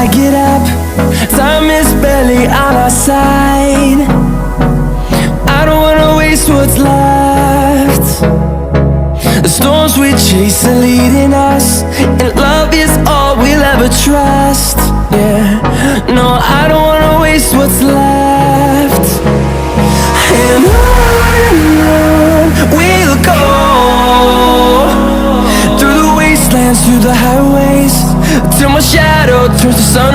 I get up, time is barely on our side. I don't wanna waste what's left. The storms we chase are leading us, and love is all we'll ever trust. Yeah, no, I don't wanna waste what's left. And on we'll go, through the wastelands, through the highways, till my shadow turns to sun